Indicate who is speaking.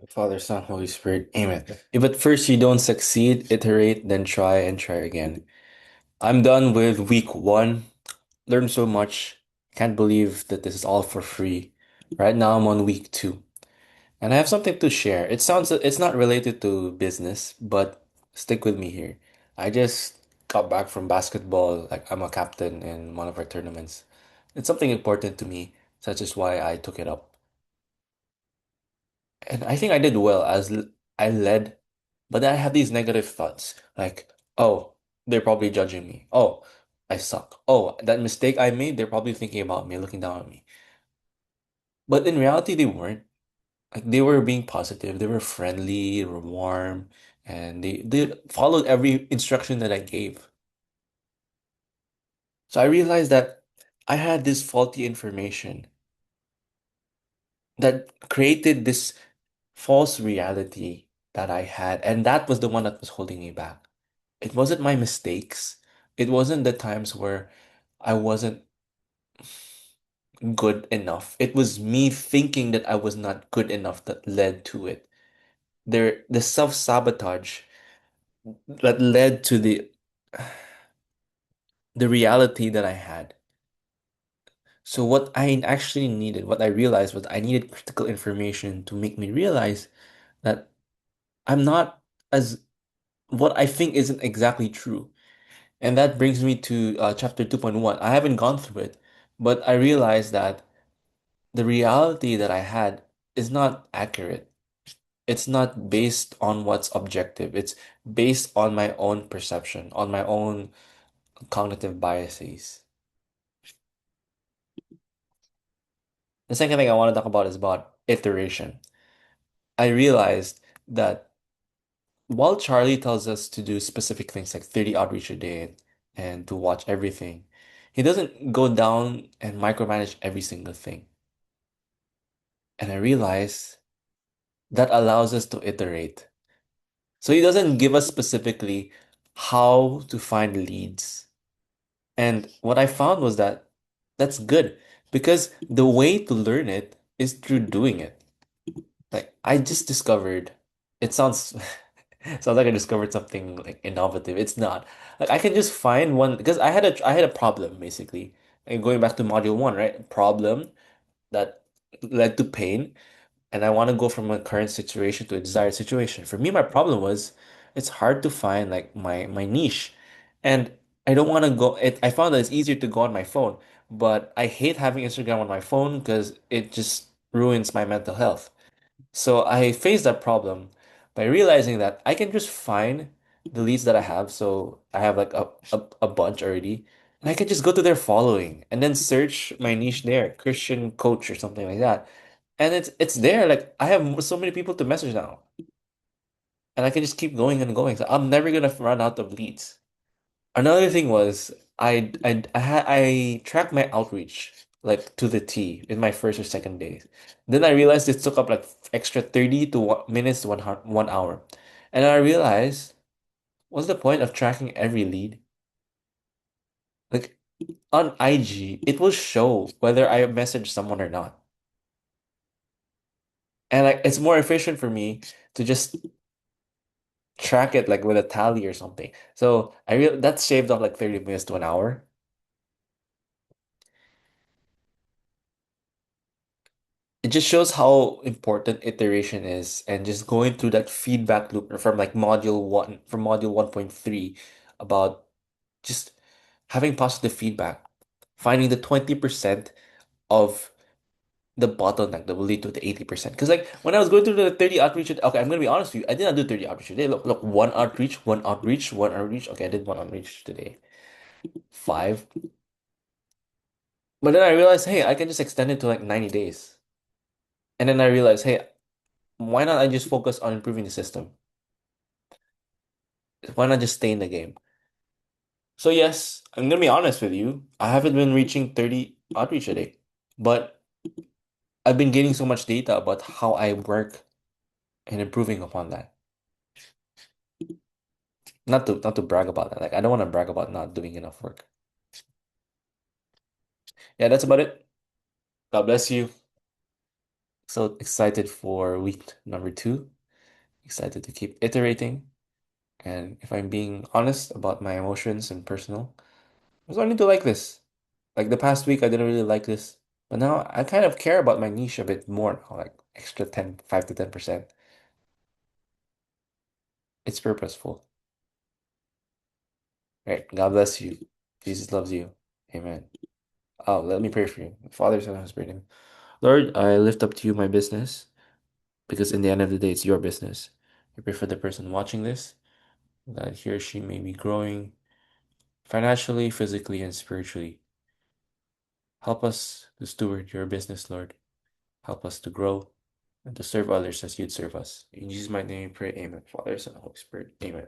Speaker 1: Father, Son, Holy Spirit. Amen. If at first you don't succeed, iterate, then try and try again. I'm done with week one. Learned so much. Can't believe that this is all for free. Right now I'm on week two. And I have something to share. It's not related to business, but stick with me here. I just got back from basketball. Like I'm a captain in one of our tournaments. It's something important to me, such as why I took it up. And I think I did well as I led, but then I have these negative thoughts like, oh, they're probably judging me. Oh, I suck. Oh, that mistake I made, they're probably thinking about me, looking down on me. But in reality, they weren't. Like they were being positive, they were friendly, they were warm, and they followed every instruction that I gave. So I realized that I had this faulty information that created this false reality that I had, and that was the one that was holding me back. It wasn't my mistakes. It wasn't the times where I wasn't good enough. It was me thinking that I was not good enough that led to it. The self-sabotage that led to the reality that I had. So what I actually needed, what I realized was I needed critical information to make me realize that I'm not as what I think isn't exactly true. And that brings me to chapter 2.1. I haven't gone through it, but I realized that the reality that I had is not accurate. It's not based on what's objective. It's based on my own perception, on my own cognitive biases. The second thing I want to talk about is about iteration. I realized that while Charlie tells us to do specific things like 30 outreach a day and to watch everything, he doesn't go down and micromanage every single thing. And I realized that allows us to iterate. So he doesn't give us specifically how to find leads. And what I found was that that's good because the way to learn it is through doing it. Like I just discovered, it sounds sounds like I discovered something like innovative. It's not. Like I can just find one because I had a problem basically. And going back to module one, right? Problem that led to pain, and I want to go from a current situation to a desired situation. For me, my problem was it's hard to find like my niche. And I don't want to go I found that it's easier to go on my phone, but I hate having Instagram on my phone because it just ruins my mental health. So I faced that problem by realizing that I can just find the leads that I have. So I have like a bunch already. And I can just go to their following and then search my niche there, Christian coach or something like that. And it's there. Like I have so many people to message now. And I can just keep going and going. So I'm never gonna run out of leads. Another thing was I tracked my outreach like to the T in my first or second day. Then I realized it took up like extra 30 to minutes to 1 hour. And I realized what's the point of tracking every lead? Like on IG, it will show whether I messaged someone or not. And like it's more efficient for me to just track it like with a tally or something. So I real that shaved off like 30 minutes to an hour. It just shows how important iteration is and just going through that feedback loop from like module 1.3 about just having positive feedback, finding the 20% of the bottleneck that will lead to the 80%. Because like when I was going through the 30 outreach, okay, I'm gonna be honest with you, I did not do 30 outreach today. Look, one outreach, one outreach, one outreach. Okay, I did one outreach today. Five. But then I realized, hey, I can just extend it to like 90 days. And then I realized, hey, why not I just focus on improving the system? Why not just stay in the game? So yes, I'm gonna be honest with you. I haven't been reaching 30 outreach a day, but I've been gaining so much data about how I work and improving upon that. Not to brag about that. Like I don't want to brag about not doing enough work. Yeah, that's about it. God bless you. So excited for week number two. Excited to keep iterating. And if I'm being honest about my emotions and personal, I was starting to like this. Like the past week, I didn't really like this. But now I kind of care about my niche a bit more now, like extra 10, 5 to 10%. It's purposeful. Right. God bless you. Jesus loves you. Amen. Oh, let me pray for you. Father, Son, and Holy Spirit. Amen. Lord, I lift up to you my business because in the end of the day, it's your business. I pray for the person watching this that he or she may be growing financially, physically, and spiritually. Help us to steward your business, Lord. Help us to grow and to serve others as you'd serve us. In Jesus' mighty name we pray, amen. Father, Son, and Holy Spirit, amen.